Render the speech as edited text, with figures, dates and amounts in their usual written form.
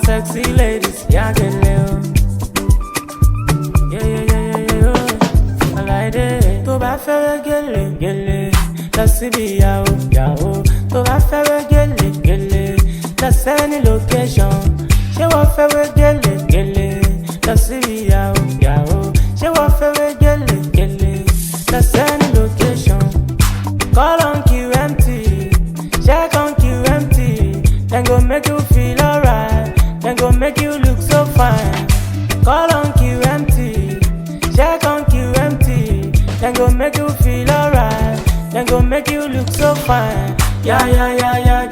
sexy ladies, yeah, gele o. I like it. Tó bá fẹ́ gele, gele. Lọ síbi ìyàwó, ìyàwó. Tó bá fẹ́ gele, gele. Lọ sẹ́ni location. Ṣé wọ́n fẹ́ gele, gele. Lọ síbi ìyàwó, ìyàwó. Ṣé wọ́n fẹ́ gele, gele. Lọ sẹ́ni location. Call on QMT, check on QMT. Then go make you feel alright. Then go make you look so fine. Call on QMT, check on QMT. Then go make you feel alright. Then go make you look so fine. Yeah, yeah, yeah, yeah.